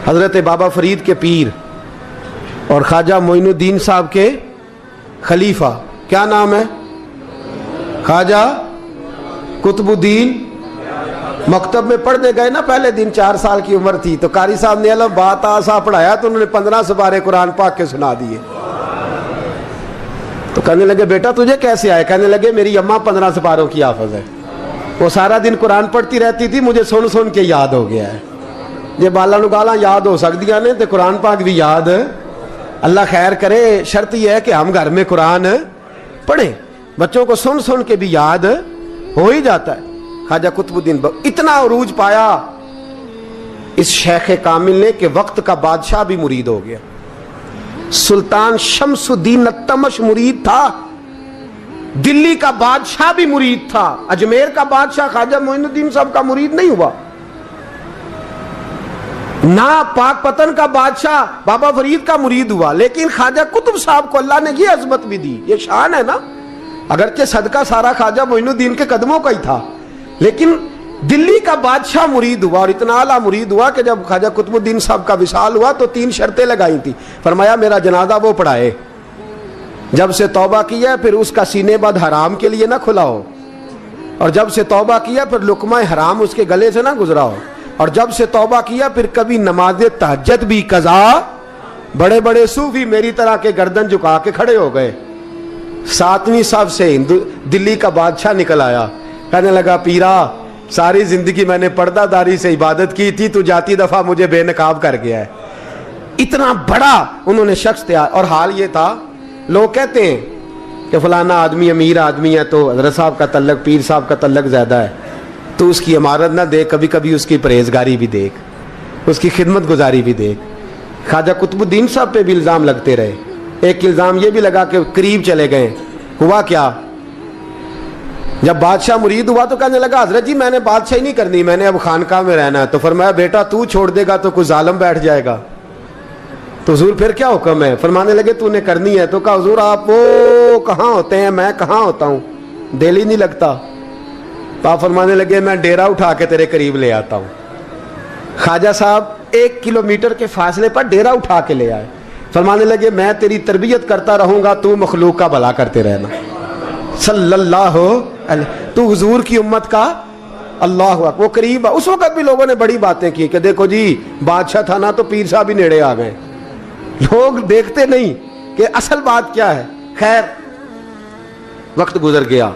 حضرت بابا فرید کے پیر اور خواجہ معین الدین صاحب کے خلیفہ، کیا نام ہے؟ خواجہ قطب الدین۔ مکتب میں پڑھنے گئے نا، پہلے دن 4 سال کی عمر تھی تو قاری صاحب نے الف با تا سا پڑھایا تو انہوں نے 15 سپارے قرآن پاک کے سنا دیے۔ تو کہنے لگے بیٹا تجھے کیسے آئے؟ کہنے لگے میری اماں 15 سپاروں کی حافظ ہے، وہ سارا دن قرآن پڑھتی رہتی تھی، مجھے سن سن کے یاد ہو گیا ہے۔ یہ بالا نو گالا یاد ہو سکدیاں نے تو قرآن پاک بھی یاد، اللہ خیر کرے۔ شرط یہ ہے کہ ہم گھر میں قرآن پڑھیں، بچوں کو سن سن کے بھی یاد ہو ہی جاتا ہے۔ خواجہ قطب الدین اتنا عروج پایا اس شیخ کامل نے کہ وقت کا بادشاہ بھی مرید ہو گیا۔ سلطان شمس الدین التمش مرید تھا، دلی کا بادشاہ بھی مرید تھا، اجمیر کا بادشاہ خواجہ معین الدین صاحب کا مرید نہیں ہوا، نہ پاک پتن کا بادشاہ بابا فرید کا مرید ہوا، لیکن خواجہ قطب صاحب کو اللہ نے یہ عظمت بھی دی۔ یہ شان ہے نا، اگرچہ صدقہ سارا خواجہ معین الدین کے قدموں کا ہی تھا، لیکن دلی کا بادشاہ مرید ہوا، اور اتنا اعلیٰ مرید ہوا کہ جب خواجہ قطب الدین صاحب کا وصال ہوا تو 3 شرطیں لگائی تھی۔ فرمایا میرا جنازہ وہ پڑھائے، جب سے توبہ کیا پھر اس کا سینے بد حرام کے لیے نہ کھلا ہو، اور جب سے توبہ کیا پھر لقمہ حرام اس کے گلے سے نہ گزرا ہو، اور جب سے توبہ کیا پھر کبھی نماز تہجد بھی قضا۔ بڑے بڑے صوفی میری طرح کے گردن جھکا کے کھڑے ہو گئے۔ 7ویں صف سے دلی کا بادشاہ نکل آیا، کہنے لگا پیرا ساری زندگی میں نے پردہ داری سے عبادت کی تھی، تو جاتی دفعہ مجھے بے نقاب کر گیا ہے۔ اتنا بڑا انہوں نے شخص تھا، اور حال یہ تھا لوگ کہتے ہیں کہ فلانا آدمی امیر آدمی ہے تو حضرت صاحب کا تعلق پیر صاحب کا تعلق زیادہ ہے، تو اس کی عمارت نہ دیکھ، کبھی کبھی اس کی پرہیزگاری بھی دیکھ، اس کی خدمت گزاری بھی دیکھ۔ خواجہ قطب الدین صاحب پہ بھی الزام لگتے رہے، ایک الزام یہ بھی لگا کہ قریب چلے گئے۔ ہوا کیا؟ جب بادشاہ مرید ہوا تو کہنے لگا حضرت جی میں نے بادشاہی نہیں کرنی، میں نے اب خانقاہ میں رہنا ہے۔ تو فرمایا بیٹا تو چھوڑ دے گا تو کوئی ظالم بیٹھ جائے گا، تو حضور پھر کیا حکم ہے؟ فرمانے لگے تو نے کرنی ہے۔ تو کہا حضور آپ وہ کہاں ہوتے ہیں، میں کہاں ہوتا ہوں، دل ہی نہیں لگتا۔ تو آپ فرمانے لگے میں ڈیرا اٹھا کے تیرے قریب لے آتا ہوں۔ خواجہ صاحب 1 کلومیٹر کے فاصلے پر ڈیرا اٹھا کے لے آئے، فرمانے لگے میں تیری تربیت کرتا رہوں گا، تو مخلوق کا بھلا کرتے رہنا۔ صلی اللہ علیہ، تو حضور کی امت کا اللہ اکبر۔ وہ قریب، اس وقت بھی لوگوں نے بڑی باتیں کی کہ دیکھو جی بادشاہ تھا نا تو پیر صاحب بھی نیڑے آ گئے، لوگ دیکھتے نہیں کہ اصل بات کیا ہے۔ خیر وقت گزر گیا،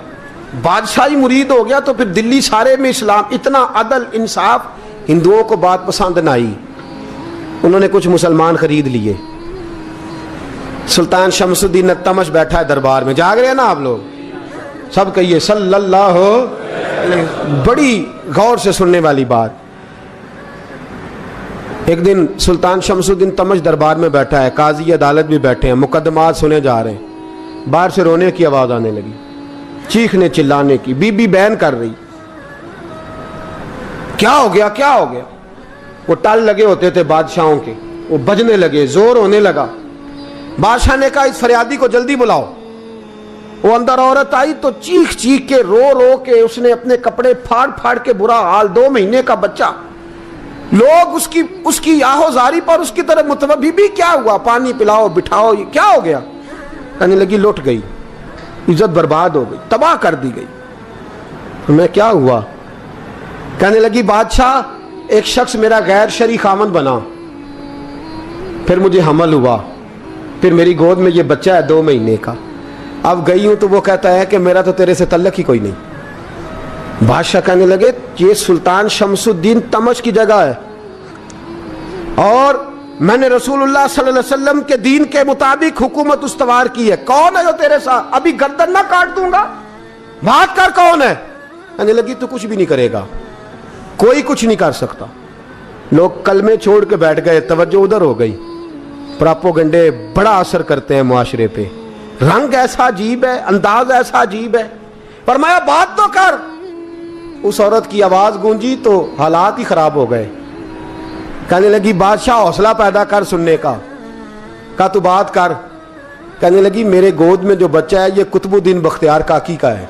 بادشاہی مرید ہو گیا، تو پھر دلی سارے میں اسلام، اتنا عدل انصاف، ہندوؤں کو بات پسند نہ آئی، انہوں نے کچھ مسلمان خرید لیے۔ سلطان شمس الدین التمش بیٹھا ہے دربار میں، جاگ رہے ہیں نا آپ لوگ سب، کہیے صلی اللہ علیہ۔ بڑی غور سے سننے والی بات۔ ایک دن سلطان شمس الدین تمش دربار میں بیٹھا ہے، قاضی عدالت بھی بیٹھے ہیں، مقدمات سنے جا رہے ہیں، باہر سے رونے کی آواز آنے لگی، چیخنے چلانے کی، بی بی بیان کر رہی، کیا ہو گیا کیا ہو گیا؟ وہ ٹال لگے ہوتے تھے بادشاہوں کے، وہ بجنے لگے، زور ہونے لگا۔ بادشاہ نے کہا اس فریادی کو جلدی بلاؤ۔ وہ اندر عورت آئی تو چیخ چیخ کے رو رو کے اس نے اپنے کپڑے پھاڑ پھاڑ کے، برا حال، 2 مہینے کا بچہ، لوگ اس کی آہو زاری پر اس کی طرف متوجہ، بھی کیا ہوا، پانی پلاؤ بٹھاؤ، یہ کیا ہو گیا؟ کہنے لگی لٹ گئی، عزت برباد ہو گئی، تباہ کر دی گئی۔ میں کیا ہوا؟ کہنے لگی بادشاہ ایک شخص میرا غیر شرعی خامند بنا، پھر مجھے حمل ہوا، پھر میری گود میں یہ بچہ ہے 2 مہینے کا، اب گئی ہوں تو وہ کہتا ہے کہ میرا تو تیرے سے تعلق ہی کوئی نہیں۔ بادشاہ کہنے لگے یہ سلطان شمس الدین تمش کی جگہ ہے، اور میں نے رسول اللہ صلی اللہ علیہ وسلم کے دین کے مطابق حکومت استوار کی ہے، کون ہے جو تیرے ساتھ؟ ابھی گردن نہ کاٹ دوں گا، بات کر کون ہے؟ کہنے لگی تو کچھ بھی نہیں کرے گا، کوئی کچھ نہیں کر سکتا۔ لوگ کلمے چھوڑ کے بیٹھ گئے، توجہ ادھر ہو گئی۔ پراپوگنڈے بڑا اثر کرتے ہیں معاشرے پہ، رنگ ایسا عجیب ہے، انداز ایسا عجیب ہے۔ فرمایا بات تو کر۔ اس عورت کی آواز گونجی تو حالات ہی خراب ہو گئے۔ کہنے لگی بادشاہ حوصلہ پیدا کر سننے کا۔ کہا تو بات کر۔ کہنے لگی میرے گود میں جو بچہ ہے یہ قطب الدین بختیار کاکی کا ہے،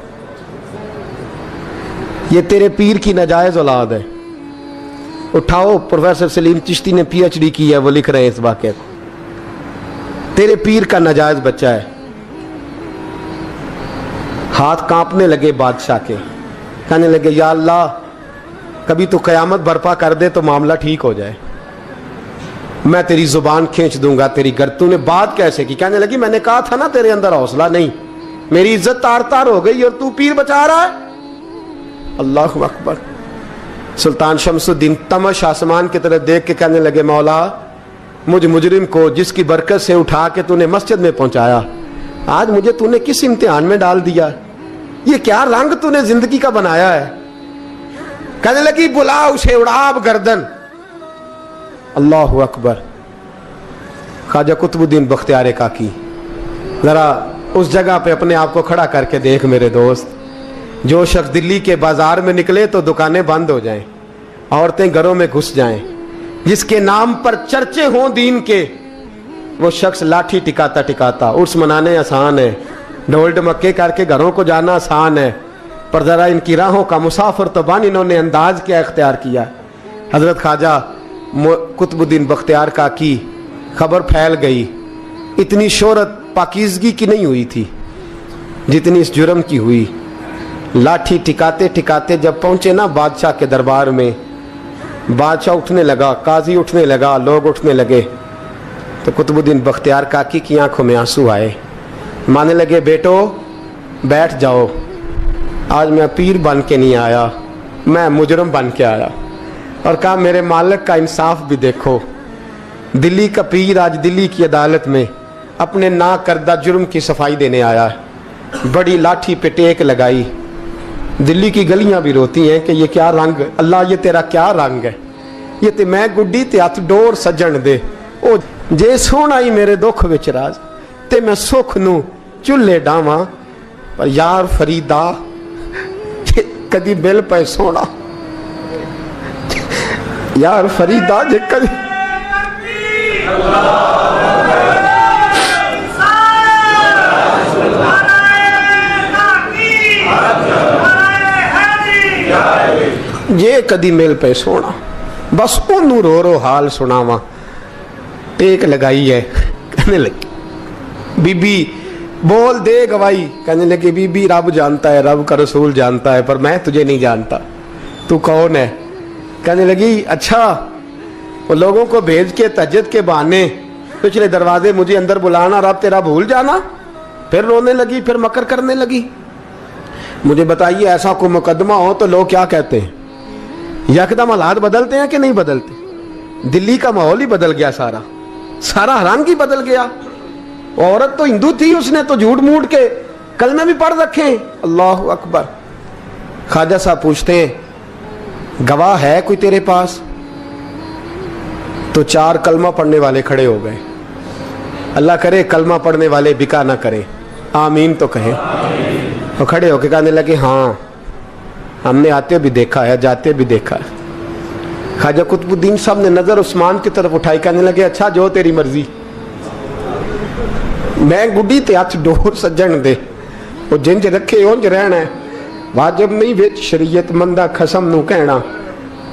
یہ تیرے پیر کی ناجائز اولاد ہے، اٹھاؤ, پروفیسر سلیم چشتی نے پی ایچ ڈی کی ہے, وہ لکھ رہے ہیں اس واقعے کو. تیرے پیر کا ناجائز بچہ ہے. ہاتھ کانپنے لگے بادشاہ کے, کہنے لگے یا اللہ کبھی تو قیامت برپا کر دے تو معاملہ ٹھیک ہو جائے, میں تیری زبان کھینچ دوں گا تیری گر. تو نے بات کیسے کی؟ کہنے لگی میں نے کہا تھا نا تیرے اندر حوصلہ نہیں, میری عزت تار تار ہو گئی اور تو پیر بچا رہا ہے. اللہ اکبر. سلطان شمس الدین تمش آسمان کی طرف دیکھ کے کہنے لگے مولا مجھ مجرم کو جس کی برکت سے اٹھا کے تو نے مسجد میں پہنچایا, آج مجھے تو نے کس امتحان میں ڈال دیا؟ یہ کیا رنگ تو نے زندگی کا بنایا ہے؟ کہنے لگی بلا اسے, اڑاب گردن. اللہ اکبر. خواجہ قطب الدین بختیار کاکی, ذرا اس جگہ پہ اپنے آپ کو کھڑا کر کے دیکھ میرے دوست. جو شخص دلی کے بازار میں نکلے تو دکانیں بند ہو جائیں, عورتیں گھروں میں گھس جائیں, جس کے نام پر چرچے ہوں دین کے, وہ شخص لاٹھی ٹکاتا ٹکاتا. عرس منانے آسان ہے, ڈھول ڈمکے کر کے گھروں کو جانا آسان ہے, پر ذرا ان کی راہوں کا مسافر تو بن انہوں نے انداز کیا اختیار کیا. حضرت خواجہ قطب الدین بختیار کاکی, خبر پھیل گئی. اتنی شہرت پاکیزگی کی نہیں ہوئی تھی جتنی اس جرم کی ہوئی. لاٹھی ٹکاتے ٹکاتے جب پہنچے نا بادشاہ کے دربار میں, بادشاہ اٹھنے لگا, قاضی اٹھنے لگا, لوگ اٹھنے لگے, تو قطب الدین بختیار کاکی کی آنکھوں میں آنسو آئے. مانے لگے بیٹو بیٹھ جاؤ, آج میں پیر بن کے نہیں آیا, میں مجرم بن کے آیا. اور کہا میرے مالک کا انصاف بھی دیکھو, دلی کا پیر آج دلی کی عدالت میں اپنے نا کردہ جرم کی صفائی دینے آیا ہے. بڑی لاٹھی پہ ٹیک لگائی. دلی کی گلیاں بھی روتی ہیں کہ یہ کیا رنگ, اللہ یہ تیرا کیا رنگ ہے, یہ تے میں گڈی تے ہاتھ ڈور سجن دے, او جے سونا ہی میرے دکھ وچ راز, تے میں سکھ نو چولہے ڈاواں, پر یار فریدا کدی بل پہ سونا, یار فریدا جے کدی یہ کدی میل پہ سونا, بس انہوں رو رو حال سناواں. ٹیک لگائی ہے, کہنے لگی بی بی بول دے گواہی. کہنے لگی بی بی رب جانتا ہے, رب کا رسول جانتا ہے, پر میں تجھے نہیں جانتا, تو کون ہے؟ کہنے لگی اچھا وہ لوگوں کو بھیج کے تہجد کے بہانے پچھلے دروازے مجھے اندر بلانا, رب تیرا بھول جانا. پھر رونے لگی, پھر مکر کرنے لگی. مجھے بتائیے ایسا کوئی مقدمہ ہو تو لوگ کیا کہتے ہیں؟ یکدم حالات بدلتے ہیں کہ نہیں بدلتے؟ دلی کا ماحول ہی بدل گیا, سارا رنگ ہی بدل گیا. عورت تو ہندو تھی, اس نے تو جھوٹ موٹ کے کلمے بھی پڑھ رکھے. اللہ اکبر. خواجہ صاحب پوچھتے ہیں گواہ ہے کوئی تیرے پاس؟ تو 4 کلمہ پڑھنے والے کھڑے ہو گئے. اللہ کرے کلمہ پڑھنے والے بکا نہ کریں, آمین تو کہیں. وہ کھڑے ہو کے کہنے لگے ہاں ہم نے آتے بھی دیکھا ہے, جاتے بھی دیکھا ہے. خواجہ قطب الدین صاحب نے نظر عثمان کی طرف اٹھائی, کہنے لگے اچھا جو تیری مرضی, میں گڈی تے ہاتھ ڈور سجن دے, وہ جنج رکھے اونج رہنا ہے, واجب نہیں وچ شریعت مندہ قسم نو کہنا.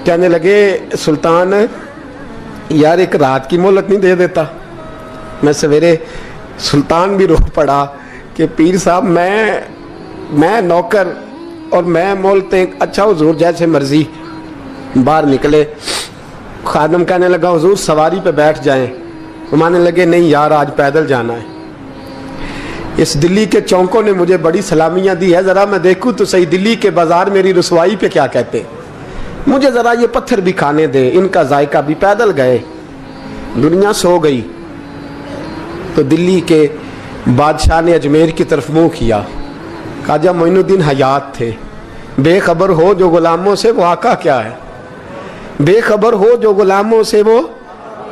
کہنے لگے سلطان یار ایک رات کی مہلت نہیں دے دیتا؟ میں سویرے سلطان بھی رو پڑا کہ پیر صاحب میں نوکر اور میں مولتے. اچھا حضور جیسے مرضی. باہر نکلے, خادم کہنے لگا حضور سواری پہ بیٹھ جائیں. وہ مانے لگے نہیں یار آج پیدل جانا ہے. اس دلی کے چونکوں نے مجھے بڑی سلامیاں دی ہے, ذرا میں دیکھوں تو صحیح دلی کے بازار میری رسوائی پہ کیا کہتے, مجھے ذرا یہ پتھر بھی کھانے دے, ان کا ذائقہ بھی. پیدل گئے, دنیا سو گئی. تو دلی کے بادشاہ نے اجمیر کی طرف منہ کیا. خواجہ معین الدین حیات تھے. بے خبر ہو جو غلاموں سے وہ آقا کیا ہے, بے خبر ہو جو غلاموں سے وہ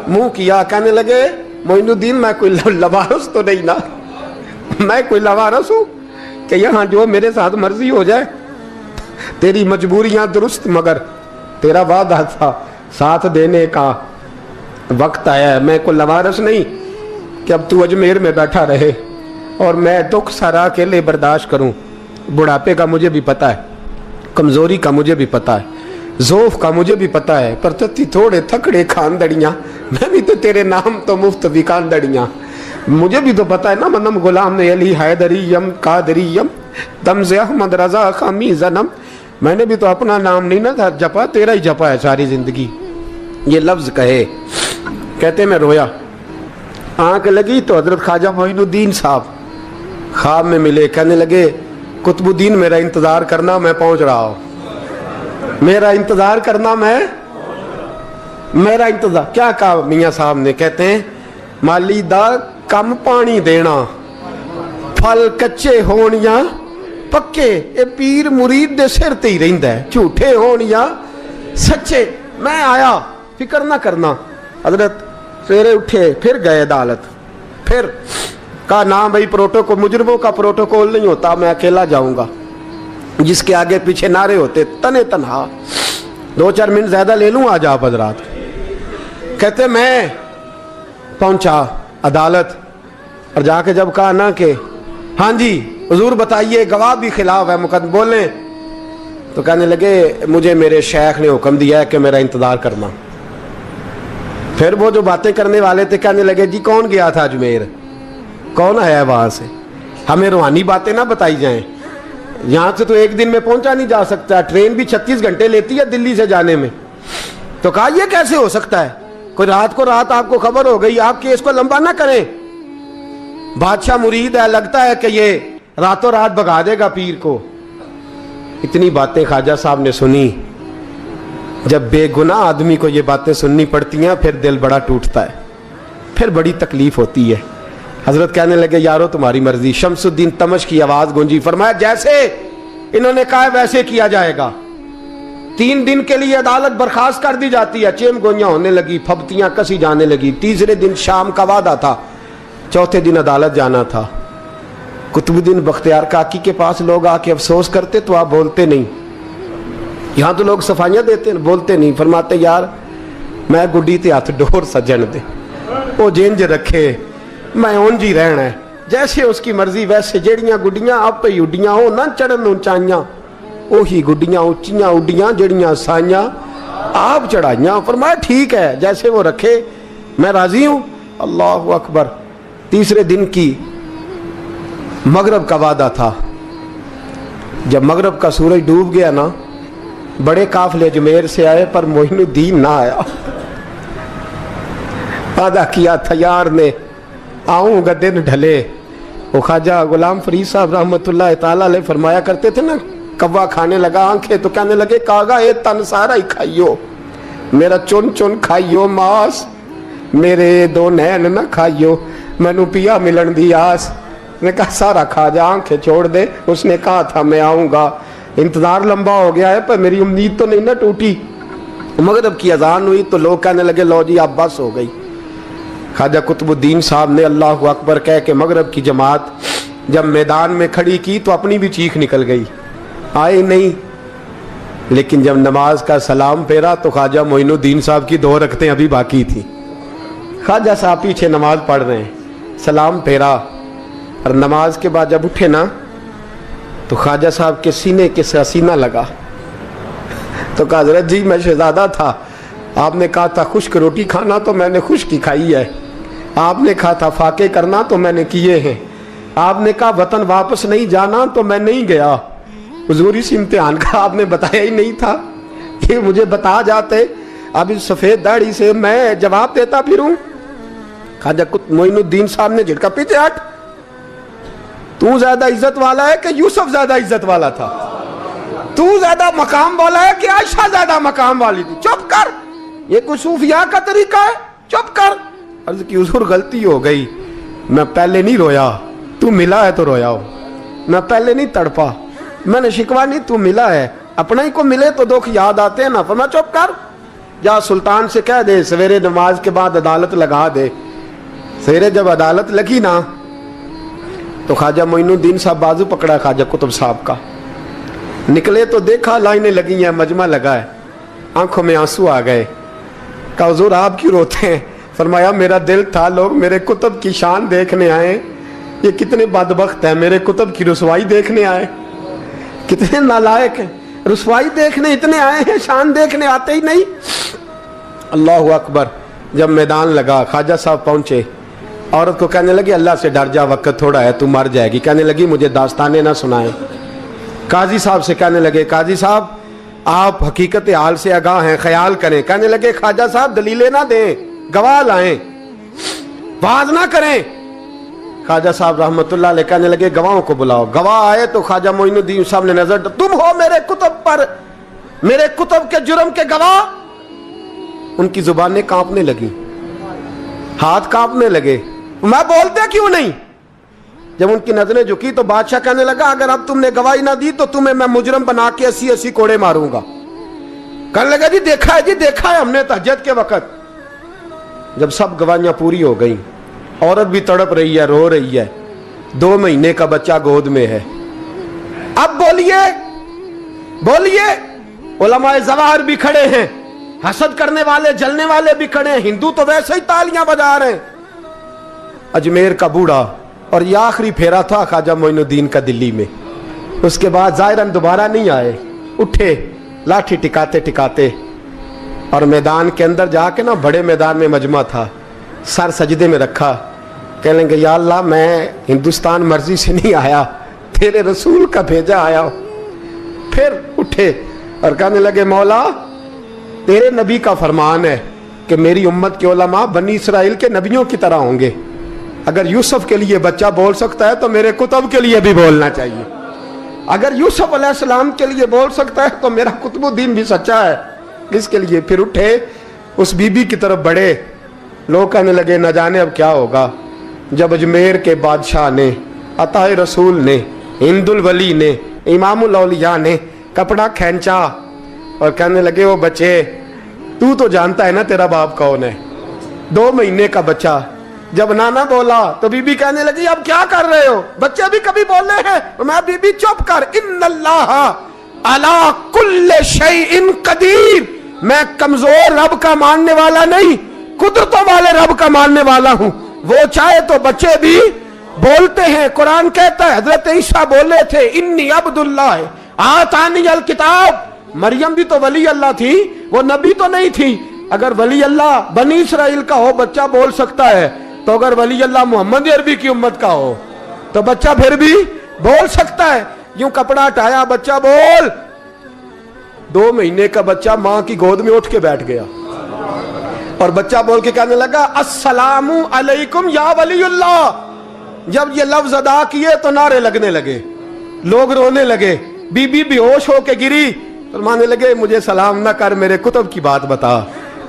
منہ کیا. کہنے لگے معین الدین میں کوئی لوارث تو نہیں نا, میں کوئی لوارث ہوں کہ یہاں جو میرے ساتھ مرضی ہو جائے؟ تیری مجبوریاں درست, مگر تیرا وعدہ تھا ساتھ دینے کا, وقت آیا ہے. میں کوئی لوارث نہیں کہ اب تو اجمیر میں بیٹھا رہے اور میں دکھ سارا اکیلے برداشت کروں. بڑھاپے کا مجھے بھی پتہ ہے, کمزوری کا مجھے بھی پتہ ہے. ज़ोफ़ का मुझे भी पता है, पर तत्ती थोड़े थकड़े खानदड़ियाँ, मैं भी तो तेरे नाम तो मुफ्त भी खानदड़ियाँ। मुझे भी तो पता है ना, मनम गुलाम ने अली हैदरियम कादरियम तमज़े अहमद रज़ा खामी ज़नम। मैंने भी तो अपना नाम नहीं ना जपा, तेरा ही जपा है सारी ज़िंदगी। ये लफ्ज़ कहे, कहते मैं रोया, आँख लगी तो हज़रत ख्वाजा मोइनुद्दीन साहब ख्वाब में मिले। कहने लगे कुतुबुद्दीन मेरा इंतज़ार करना, मैं पहुँच रहा हूँ। मेरा इंतज़ार करना, मेरा इंतज़ार। क्या कहा मियाँ साहब ने? कहते हैं माली दा कम पानी देना, फल कच्चे होण या पक्के, ये पीर मुरीद दे सिर ते ही रहिंदा है, झूठे होण या सच्चे। मैं आया, फिक्र ना करना। हजरत सवेरे उठे, फिर गए अदालत, फिर कहा ना भाई प्रोटोकॉल, मुजरिमों का प्रोटोकॉल नहीं होता, मैं अकेला जाऊंगा। जिसके आगे पीछे नारे होते तने तनहा। 2-4 मिनट ज्यादा ले लूं आज आप हजरात। कहते मैं पहुंचा अदालत और जाके जब कहा ना कि हाँ जी हुजूर बताइए, गवाह भी खिलाफ है, मुकदमा बोलें, तो कहने लगे मुझे मेरे शेख ने हुक्म दिया है कि मेरा इंतजार करना। फिर वो जो बातें करने वाले थे कहने लगे जी कौन गया था अजमेर, कौन आया है वहां से, हमें रूहानी बातें ना बताई जाएं। यहाँ से तो एक दिन में पहुंचा नहीं जा सकता, ट्रेन भी 36 घंटे लेती है दिल्ली से जाने में। तो कहा यह कैसे हो सकता है, कोई रात को रात आपको खबर हो गई, आप केस को लंबा ना करें, बादशाह मुरीद है, लगता है कि ये रातों रात भगा देगा पीर को। इतनी बातें ख्वाजा साहब ने सुनी। जब बेगुनाह आदमी को ये बातें सुननी पड़ती हैं फिर दिल बड़ा टूटता है, फिर बड़ी तकलीफ होती है। हजरत कहने लगे यारो तुम्हारी मर्जी। शमसुद्दीन तमश की आवाज गूंजी, फरमाया जैसे इन्होंने कहा वैसे किया जाएगा। 3 दिन के लिए अदालत बर्खास्त कर दी जाती है। चेम गोइयां होने लगी, फबतियां कसी जाने लगी। तीसरे दिन शाम का वादा था, चौथे दिन अदालत जाना था। कुतुबुद्दीन बख्तियार काकी के पास लोग आके अफसोस करते तो आप बोलते नहीं, यहाँ तो लोग सफाइयां देते हैं, बोलते नहीं। फरमाते यार मैं गुड्डी ते हथ डोर सजन दे, वो जिंज रखे मैं उंज ही रहना है, जैसे उसकी मर्जी वैसे। जेड़ियां गुड्डियां आप ही उड्डियां हो ना चढ़न ऊंचाइयां, ओही गुड्डियां उच्चियां उड्डियां जेड़ियां साइयां आप चढ़ाइयां। फरमाया ठीक है, जैसे वो रखे मैं राजी हूं। अल्लाह अकबर। तीसरे दिन की मगरब का वादा था। जब मगरब का सूरज डूब गया ना, बड़े काफले अजमेर से आए पर मोइनुद्दीन ना आया। वादा किया था यार ने, आऊंगा दिन ढले। वो ख्वाजा गुलाम फरीद साहब रहमतुल्लाह ताला अलैह फरमाया करते थे ना, कव्वा खाने लगा आंखें तो कहने लगे कागा ये तन सारा ही खाइयो, मेरा चुन चुन खाइयो मास, मेरे 2 नैन ना खाइयो, मैनू पिया मिलन दी आस। ने कहा सारा खा जा, आंखें छोड़ दे। उसने कहा था मैं आऊंगा, इंतजार लंबा हो गया है पर मेरी उम्मीद तो नहीं ना टूटी। मगरिब की अजान हुई तो लोग कहने लगे लो जी अब बस हो गई। ख्वाजा कुतुबुद्दीन साहब ने अल्लाह अकबर कह के मगरिब की जमात जब मैदान में खड़ी की तो अपनी भी चीख निकल गई, आए नहीं। लेकिन जब नमाज का सलाम फेरा तो ख्वाजा मोइनुद्दीन साहब की 2 रकतें अभी बाकी थी। ख्वाजा साहब पीछे नमाज पढ़ रहे हैं, सलाम फेरा और नमाज के बाद जब उठे ना तो ख्वाजा साहब के सीने के सीना लगा। तो कहा हजरत जी मैं शहजादा था, आपने कहा था खुश्क रोटी खाना तो मैंने खुश्क ही खाई है, आपने कहा था फाके करना तो मैंने किए हैं, आपने कहा वतन वापस नहीं जाना तो मैं नहीं गया। हुजूर इस इम्तिहान का आपने बताया ही नहीं था, ये मुझे बता जाते अब इस सफेद दाढ़ी से मैं जवाब देता फिरूं। ख्वाजा मोइनुद्दीन साहब ने झटका, पीछे हट, तू ज्यादा इज्जत वाला है कि यूसुफ ज्यादा इज्जत वाला था, तू ज्यादा मकाम वाला है कि आयशा ज्यादा मकाम वाली थी, चुप कर, ये कोई सूफिया का तरीका है, चुप कर। अर्ज की हुजूर गलती हो गई, मैं पहले नहीं रोया, तू मिला है तो रोया हो, मैं पहले नहीं तड़पा, मैंने शिकवा नहीं, तू मिला है, अपना ही को मिले तो दुख याद आते हैं ना। फरमा चुप कर, जा सुल्तान से कह दे सवेरे नमाज के बाद अदालत लगा दे। सवेरे जब अदालत लगी ना तो ख्वाजा मोइनुद्दीन साहब बाजू पकड़ा ख्वाजा कुतुब साहब का, निकले तो देखा लाइनें लगी हैं, मजमा लगा है, आंखों में आंसू आ गए। कहा हुजूर आप क्यों रोते हैं? फरमाया मेरा दिल था लोग मेरे कुतुब की शान देखने आए, ये कितने बदबख्त हैं, मेरे कुतुब की रुसवाई देखने आए, कितने नालायक हैं। रसवाई देखने इतने आए हैं, शान देखने आते ही नहीं। अल्लाह अकबर। जब मैदान लगा, ख्वाजा साहब पहुंचे, औरत को कहने लगी अल्लाह से डर जा, वक्त थोड़ा है, तू मर जाएगी। कहने लगी मुझे दास्ताने ना सुनाए। काजी साहब से कहने लगे काजी साहब आप हकीकत हाल से आगाह हैं, ख्याल करें। कहने लगे ख्वाजा साहब दलीलें ना दें, गवाह लाएं, वाज ना करें। ख्वाजा साहब रहमतुल्लाह अलैह कहने लगे गवाहों को बुलाओ। गवाह आए तो ख्वाजा मोइनुद्दीन साहब ने नजर, तुम हो मेरे कुतुब पर, मेरे कुतुब के जुर्म के गवाह। उनकी जुबानें कांपने लगी, हाथ कांपने लगे, मैं बोलते क्यों नहीं। जब उनकी नजरें झुकी तो बादशाह कहने लगा अगर अब तुमने गवाही ना दी तो तुम्हें मैं मुजरम बना के 80-80 कोड़े मारूंगा। कहने लगा जी देखा है, जी देखा है हमने तहज्जुद के वक्त। जब सब गवाहियां पूरी हो गई, औरत भी तड़प रही है, रो रही है, 2 महीने का बच्चा गोद में है। अब बोलिए बोलिए, उलमाए ज़वाहिर भी खड़े हैं, हसद करने वाले जलने वाले भी खड़े हैं, हिंदू तो वैसे ही तालियां बजा रहे हैं। अजमेर का बूढ़ा, और ये आखिरी फेरा था ख्वाजा मोइनुद्दीन का दिल्ली में। उसके बाद ज़ाहिरन दोबारा नहीं आए, उठे लाठी टिकाते टिकाते और मैदान के अंदर जाके ना, बड़े मैदान में मजमा था, सर सजदे में रखा। कहने लगे या अल्लाह मैं हिंदुस्तान मर्जी से नहीं आया, तेरे रसूल का भेजा आया। फिर उठे और कहने लगे मौला तेरे नबी का फरमान है कि मेरी उम्मत के उलमा बनी इसराइल के नबियों की तरह होंगे। अगर यूसुफ के लिए बच्चा बोल सकता है तो मेरे कुतुब के लिए भी बोलना चाहिए। अगर यूसुफ अलैहिस्सलाम के लिए बोल सकता है तो मेरा कुतुबुद्दीन भी सच्चा है। इसके लिए फिर उठे, उस बीबी की तरफ बढ़े। लोग कहने लगे न जाने अब क्या होगा। जब अजमेर के बादशाह ने, अताए रसूल ने, हिंदुल वली ने, इमामुल औलिया ने कपड़ा खींचा और कहने लगे वो बच्चे तू तो जानता है ना तेरा बाप कौन है, 2 महीने का बच्चा। जब नाना बोला तो बीबी कहने लगी अब क्या कर रहे हो, बच्चे भी कभी बोले हैं। मैं बीबी चुप कर, इन्नल्लाह अला कुल्ले शैइन कदीर, मैं कमजोर रब का मानने वाला नहीं, कुदरतों वाले रब का मानने वाला हूं। वो चाहे तो बच्चे भी बोलते हैं। कुरान कहता है हजरत ईसा बोले थे इन्नी अब्दुल्लाह आतानी अल किताब। मरियम भी तो वली अल्लाह थी, वो नबी तो नहीं थी। अगर वली अल्लाह बनी इसराइल का हो बच्चा बोल सकता है, तो अगर वली अल्लाह मोहम्मद अरबी की उम्मत का हो तो बच्चा फिर भी बोल सकता है। यूं कपड़ा हटाया, बच्चा बोल। 2 महीने का बच्चा मां की गोद में उठ के बैठ गया और बच्चा बोल के कहने लगा अस्सलामु अलैकुम या वलीउल्लाह। जब ये लफ्ज अदा किए तो नारे लगने लगे, लोग रोने लगे, बीबी बेहोश होके गिरी। फरमाने लगे मुझे सलाम ना कर, मेरे कुतुब की बात बता।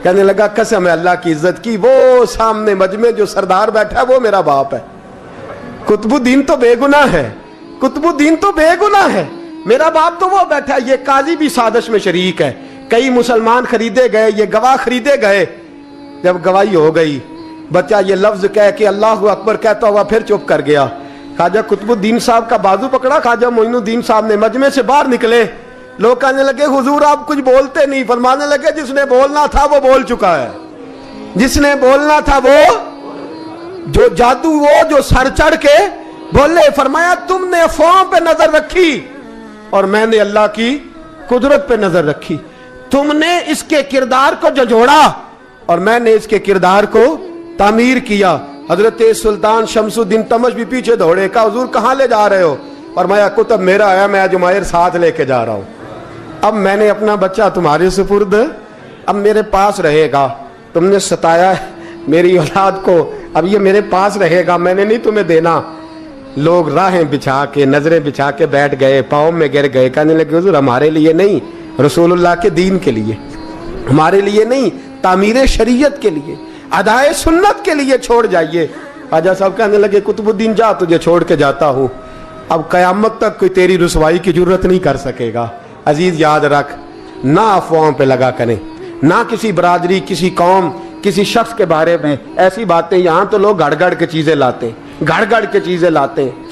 कहने लगा कसम है अल्लाह की इज्जत की, वो सामने मजमे जो सरदार बैठा है वो मेरा बाप है। कुतुबुद्दीन तो बेगुनाह है, कुतुबुद्दीन तो बेगुनाह है, मेरा बाप तो वो बैठा है। ये काजी भी साजिश में शरीक है, कई मुसलमान खरीदे गए, ये गवाह खरीदे गए। जब गवाही हो गई, बच्चा ये लफ्ज कह के अल्लाह अकबर कहता हुआ फिर चुप कर गया। ख्वाजा कुतुबुद्दीन साहब का बाजू पकड़ा ख्वाजा मोइनुद्दीन साहब ने, मजमे से बाहर निकले। लोग कहने लगे हुजूर आप कुछ बोलते नहीं। फरमाने लगे जिसने बोलना था वो बोल चुका है, जिसने बोलना था वो, जो जादू वो जो सर चढ़ के बोले। फरमाया तुमने अफवाहों पे नजर रखी और मैंने अल्लाह की कुदरत पे नजर रखी। तुमने इसके किरदार को झंझोड़ा और मैंने इसके किरदार को तामीर किया। हजरत सुल्तान शमसुद्दीन तमश भी पीछे दौड़े, कहा हुजूर कहां ले जा रहे हो। फरमाया कुतुब मेरा आया, मैं जुमैर साथ लेके जा रहा हूं। अब मैंने अपना बच्चा तुम्हारे सुपुर्द, अब मेरे पास रहेगा। तुमने सताया मेरी औलाद को, अब ये मेरे पास रहेगा, मैंने नहीं तुम्हें देना। लोग राहें बिछा के, नजरें बिछा के बैठ गए, पाँव में गिर गए। कहने लगे हुजूर हमारे लिए नहीं, रसूलुल्लाह के दीन के लिए, हमारे लिए नहीं, तामीर शरीयत के लिए, अदाए सुन्नत के लिए छोड़ जाइए। ख्वाजा साहब कहने लगे कुतुबुद्दीन जा, तुझे छोड़ के जाता हूं, अब कयामत तक कोई तेरी रुसवाई की जरूरत नहीं कर सकेगा। अजीज याद रख, ना अफवाहों पे लगा करें, ना किसी बरादरी, किसी कौम, किसी शख्स के बारे में ऐसी बातें। यहां तो लोग गड़ गड़ के चीजें लाते हैं, गड़ गड़ के चीजें लाते हैं।